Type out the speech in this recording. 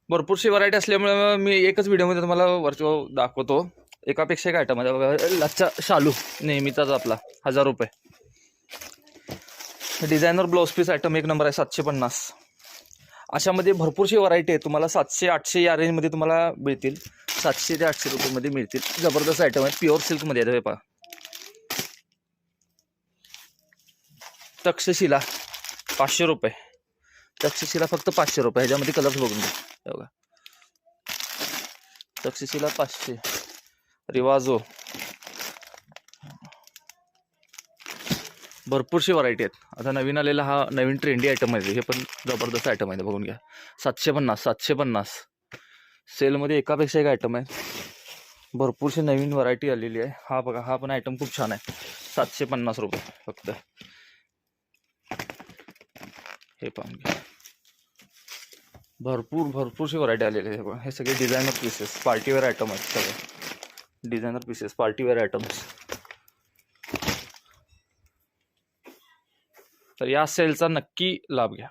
भरपूरशी व्हरायटी असल्यामुळे मी एकच व्हिडिओमध्ये तुम्हाला वरचं दाखवतो. एकापेक्षा एक आयटम आहे बघा. लच्छा शालू नेहमीचाच आपला 1000 रुपये. डिझायनर ब्लाऊज पीस आयटम एक नंबर आहे 750. अशामध्ये भरपूरशी व्हरायटी आहे. तुम्हाला 700-800 या रेंजमध्ये तुम्हाला मिळतील. 700 ते 800 रुपयेमध्ये मिळतील. जबरदस्त आयटम आहे. प्युअर सिल्कमध्ये आहे. पहा तक्षशिला 500 रुपये. तक्षशिला फक्त 500 रुपये. ह्याच्यामध्ये कलर्स बघून घ्या बघा. तक्षशिला 500. रिवाजो भरपूरशी व्हरायटी आहेत. आता नवीन आलेला हा नवीन ट्रेंडी आयटम आहे. हे पण जबरदस्त आयटम आहे. बघून घ्या. 750 सेलमध्ये एकापेक्षा एक आयटम आहे. भरपूरशी नवीन व्हरायटी आलेली आहे. हा बघा, हा पण आयटम खूप छान आहे. 750 रुपये फक्त. हे पाहून घ्या. भरपूरशी व्हरायटी आलेली आहे. बघा हे सगळे डिझायनर पीसेस, पार्टीवेअर आयटम आहेत. सगळे डिझायनर पीसेस, पार्टीवेअर आयटम्स. तर या सेलचा नक्की लाभ घ्या.